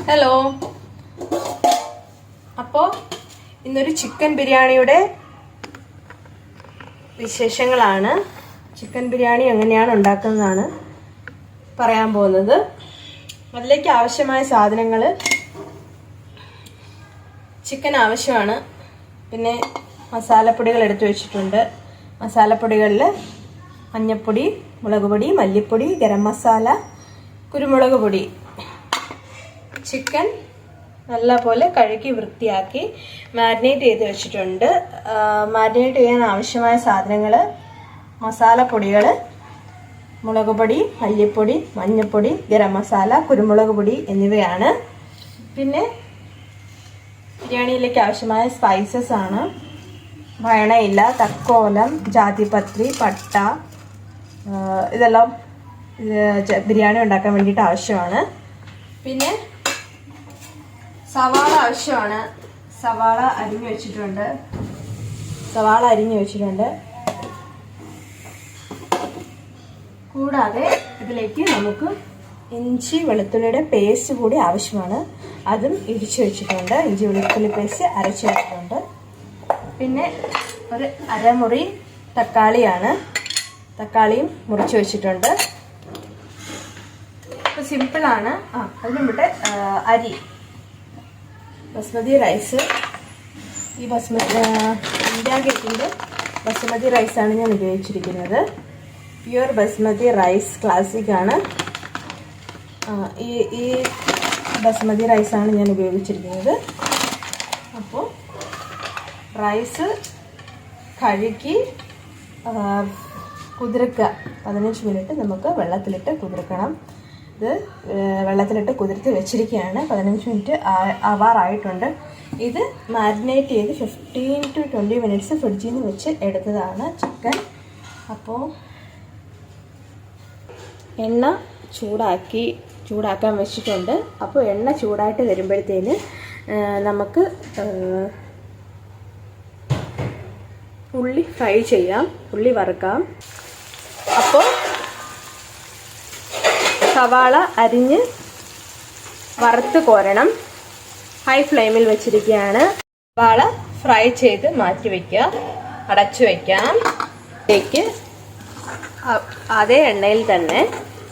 Hello. അപ്പോൾ ഇന്നൊരു chicken ബിരിയാണിയുടെ വിശേഷങ്ങളാണ്. ചിക്കൻ ബിരിയാണി എങ്ങനെയാണ് ഉണ്ടാക്കുന്നതാണ് പറയാൻ പോകുന്നത്. അതിലേക്ക് ആവശ്യമായ സാധനങ്ങൾ: ചിക്കൻ ആവശ്യമാണ്, പിന്നെ മസാലപ്പൊടികൾ എടുത്തു വെച്ചിട്ടുണ്ട്. മസാലപ്പൊടികളിൽ മഞ്ഞൾപ്പൊടി, മുളക് പൊടി, മല്ലിപ്പൊടി, ഗരം മസാല, കുരുമുളക് പൊടി. ചിക്കൻ നല്ലപോലെ കഴുകി വൃത്തിയാക്കി മാരിനേറ്റ് ചെയ്ത് വെച്ചിട്ടുണ്ട്. മാരിനേറ്റ് ചെയ്യാൻ ആവശ്യമായ സാധനങ്ങൾ: മസാലപ്പൊടികൾ, മുളക് പൊടി, മല്ലിപ്പൊടി, മഞ്ഞൾപ്പൊടി, ഗരം മസാല, കുരുമുളക് പൊടി എന്നിവയാണ്. പിന്നെ ബിരിയാണിയിലേക്ക് ആവശ്യമായ സ്പൈസസ് ആണ്: വയണയില, തക്കോലം, ജാതിപത്രി, പട്ട. ഇതെല്ലാം ബിരിയാണി ഉണ്ടാക്കാൻ വേണ്ടിയിട്ട് ആവശ്യമാണ്. പിന്നെ സവാള ആവശ്യമാണ്. സവാള അരിഞ്ഞു വെച്ചിട്ടുണ്ട്. കൂടാതെ ഇതിലേക്ക് നമുക്ക് ഇഞ്ചി വെളുത്തുള്ളിയുടെ പേസ്റ്റ് കൂടി ആവശ്യമാണ്. അതും ഇടിച്ചു വെച്ചിട്ടുണ്ട്. ഇഞ്ചി വെളുത്തുള്ളി പേസ്റ്റ് അരച്ചു വെച്ചിട്ടുണ്ട്. പിന്നെ ഒരു അരമുറി തക്കാളിയാണ്. തക്കാളിയും മുറിച്ച് വെച്ചിട്ടുണ്ട്. ഇപ്പോൾ സിമ്പിളാണ്. അതിന് മുമ്പ് അരി ബസ്മതി റൈസ്. ഈ ഇന്ത്യ ഗേറ്റിൻ്റെ ബസ്മതി റൈസാണ് ഞാൻ ഉപയോഗിച്ചിരിക്കുന്നത്. പ്യുവർ ബസ്മതി റൈസ് ക്ലാസിക് ആണ്. ഈ ബസ്മതി റൈസാണ് ഞാൻ ഉപയോഗിച്ചിരിക്കുന്നത്. അപ്പോൾ റൈസ് കഴുകി കുതിർക്കുക. 15 മിനിറ്റ് നമുക്ക് വെള്ളത്തിലിട്ട് കുതിർക്കണം. ഇത് വെള്ളത്തിലിട്ട് കുതിർത്ത് വെച്ചിരിക്കുകയാണ്. 15 മിനിറ്റ് ആവാറായിട്ടുണ്ട്. ഇത് മാരിനേറ്റ് ചെയ്ത് 15 to 20 മിനിറ്റ്സ് ഫ്രിഡ്ജിൽ നിന്ന് വെച്ച് എടുത്തതാണ് ചിക്കൻ. അപ്പോൾ എണ്ണ ചൂടാക്കാൻ വെച്ചിട്ടുണ്ട്. അപ്പോൾ എണ്ണ ചൂടായിട്ട് വരുമ്പോഴത്തേന് നമുക്ക് ഉള്ളി ഫ്രൈ ചെയ്യാം, ഉള്ളി വറുക്കാം. അപ്പോൾ സവാള അരിഞ്ഞ് വറുത്ത് കോരണം. ഹൈ ഫ്ലെയിമിൽ വെച്ചിരിക്കുകയാണ്. സവാള ഫ്രൈ ചെയ്ത് മാറ്റി വയ്ക്കുക, അടച്ചു വയ്ക്കാം. ഇതിലേക്ക് അതേ എണ്ണയിൽ തന്നെ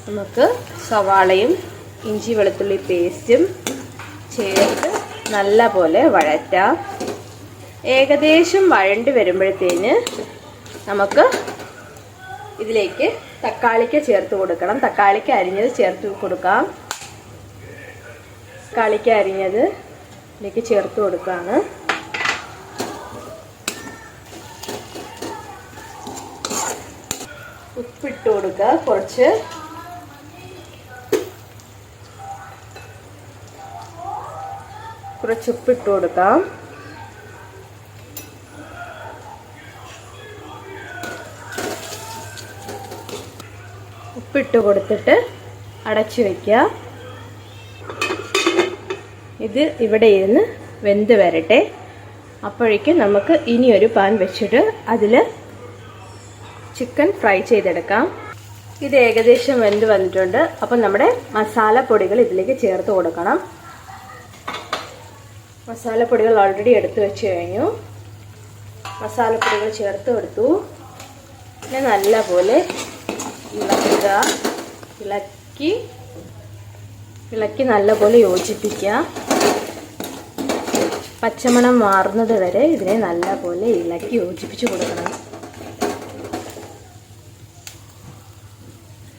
നമുക്ക് സവാളയും ഇഞ്ചി വെളുത്തുള്ളി പേസ്റ്റും ചേർത്ത് നല്ല പോലെ വഴറ്റാം. ഏകദേശം വഴണ്ടി വരുമ്പോഴത്തേന് നമുക്ക് ഇതിലേക്ക് തക്കാളിക്ക് ചേർത്ത് കൊടുക്കണം. തക്കാളിക്ക് അരിഞ്ഞത് ചേർത്ത് കൊടുക്കാം. തക്കാളിക്ക് അരിഞ്ഞത് ഇതിലേക്ക് ചേർത്ത് കൊടുക്കുകയാണ്. ഉപ്പിട്ട് കൊടുക്കുക. കുറച്ച് ഉപ്പിട്ട് കൊടുക്കാം. ഉപ്പിട്ട് കൊടുത്തിട്ട് അടച്ചു വയ്ക്കുക. ഇത് ഇവിടെ ഇരുന്ന് വെന്ത് വരട്ടെ. അപ്പോഴേക്കും നമുക്ക് ഇനിയൊരു പാൻ വെച്ചിട്ട് അതിൽ ചിക്കൻ ഫ്രൈ ചെയ്തെടുക്കാം. ഇത് ഏകദേശം വെന്ത് വന്നിട്ടുണ്ട്. അപ്പം നമ്മുടെ മസാലപ്പൊടികൾ ഇതിലേക്ക് ചേർത്ത് കൊടുക്കണം. മസാലപ്പൊടികൾ ഓൾറെഡി എടുത്തു വെച്ച് കഴിഞ്ഞു. മസാലപ്പൊടികൾ ചേർത്ത് കൊടുത്തു. പിന്നെ നല്ലപോലെ ഇളക്കി നല്ലപോലെ യോജിപ്പിക്കുക. പച്ചമണം മാറുന്നത് വരെ ഇതിനെ നല്ലപോലെ ഇളക്കി യോജിപ്പിച്ച് കൊടുക്കണം.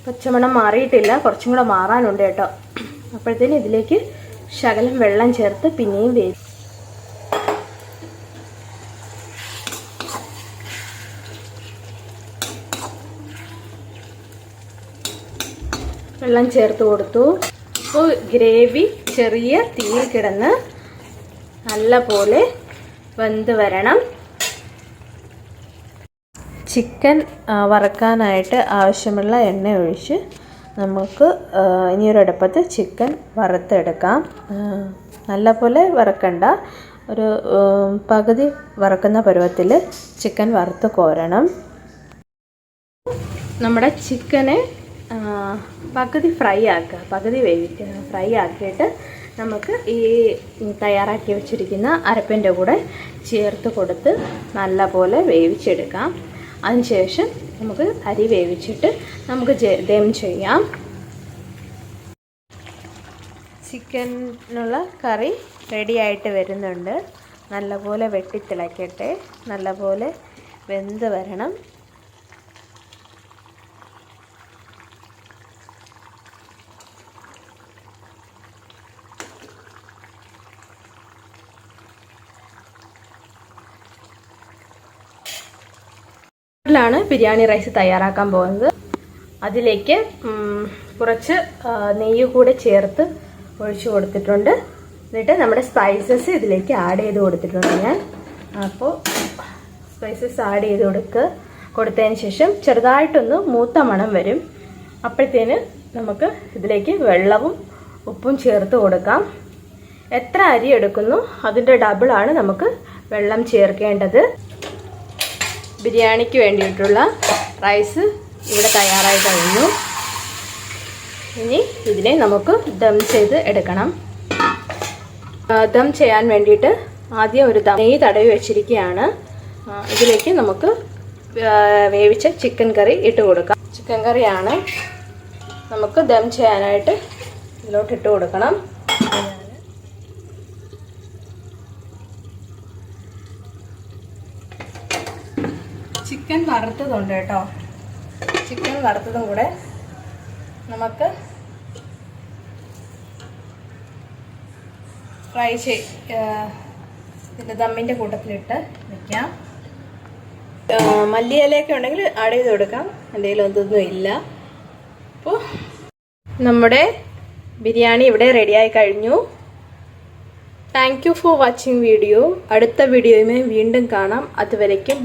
പച്ചമണം മാറിയിട്ടില്ല, കുറച്ചും കൂടെ മാറാനുണ്ട് കേട്ടോ. അപ്പോഴത്തേനും ഇതിലേക്ക് ശകലം വെള്ളം ചേർത്ത് പിന്നെയും വെള്ളം ചേർത്ത് കൊടുത്തു. അപ്പോൾ ഗ്രേവി ചെറിയ തീയിൽ കിടന്ന് നല്ല പോലെ വെന്ത് വരണം. ചിക്കൻ വറക്കാനായിട്ട് ആവശ്യമുള്ള എണ്ണ ഒഴിച്ച് നമുക്ക് ഇനിയൊരടുപ്പത്ത് ചിക്കൻ വറുത്തെടുക്കാം. നല്ല പോലെ വറക്കണ്ട, ഒരു പകുതി വറക്കുന്ന പരുവത്തിൽ ചിക്കൻ വറുത്ത് കോരണം. നമ്മുടെ ചിക്കനെ പകുതി ഫ്രൈ ആക്കുക, പകുതി ഫ്രൈ ആക്കിയിട്ട് നമുക്ക് ഈ തയ്യാറാക്കി വെച്ചിരിക്കുന്ന അരപ്പിൻ്റെ കൂടെ ചേർത്ത് കൊടുത്ത് നല്ലപോലെ വേവിച്ചെടുക്കാം. അതിനുശേഷം നമുക്ക് അരി വേവിച്ചിട്ട് നമുക്ക് ദം ചെയ്യാം. ചിക്കനുള്ള കറി റെഡി ആയിട്ട് വരുന്നുണ്ട്. നല്ലപോലെ വെട്ടിത്തിളയ്ക്കട്ടെ, നല്ലപോലെ വെന്ത് വരണം. ാണ് ബിരിയാണി റൈസ് തയ്യാറാക്കാൻ പോകുന്നത്. അതിലേക്ക് കുറച്ച് നെയ്യ് കൂടെ ചേർത്ത് ഒഴിച്ചു കൊടുത്തിട്ടുണ്ട്. എന്നിട്ട് നമ്മുടെ സ്പൈസസ് ഇതിലേക്ക് ആഡ് ചെയ്ത് കൊടുത്തിട്ടുണ്ട് ഞാൻ. അപ്പോൾ സ്പൈസസ് ആഡ് ചെയ്ത് കൊടുത്തതിന് ശേഷം ചെറുതായിട്ടൊന്ന് മൂത്ത മണം വരും. അപ്പോഴത്തേന് നമുക്ക് ഇതിലേക്ക് വെള്ളവും ഉപ്പും ചേർത്ത് കൊടുക്കാം. എത്ര അരി എടുക്കുന്നു അതിൻ്റെ ഡബിളാണ് നമുക്ക് വെള്ളം ചേർക്കേണ്ടത്. ബിരിയാണിക്ക് വേണ്ടിയിട്ടുള്ള റൈസ് ഇവിടെ തയ്യാറായി കഴിഞ്ഞു. ഇനി ഇതിനെ നമുക്ക് ദം ചെയ്ത് എടുക്കണം. ദം ചെയ്യാൻ വേണ്ടിയിട്ട് ആദ്യം ഒരു നെയ്യ് തടവി വെച്ചിരിക്കുകയാണ്. ഇതിലേക്ക് നമുക്ക് വേവിച്ച ചിക്കൻ കറി ഇട്ട് കൊടുക്കാം. ചിക്കൻ കറിയാണ് നമുക്ക് ദം ചെയ്യാനായിട്ട് ഇതിലോട്ട് ഇട്ട് കൊടുക്കണം. ചിക്കൻ വറുത്തതുണ്ട് കേട്ടോ. ചിക്കൻ വറുത്തതും കൂടെ നമുക്ക് ഫ്രൈ ഇതിൻ്റെ ദമ്മിൻ്റെ കൂട്ടത്തിലിട്ട് വയ്ക്കാം. മല്ലിയിലയൊക്കെ ഉണ്ടെങ്കിൽ ആഡ് ചെയ്ത് കൊടുക്കാം. എൻ്റെ കയ്യിൽ ഒന്നും ഇല്ല. അപ്പോൾ നമ്മുടെ ബിരിയാണി ഇവിടെ റെഡിയായി കഴിഞ്ഞു. Thank you for watching video. അടുത്ത വീഡിയോയുമായി വീണ്ടും കാണാം. അതുവരയ്ക്കും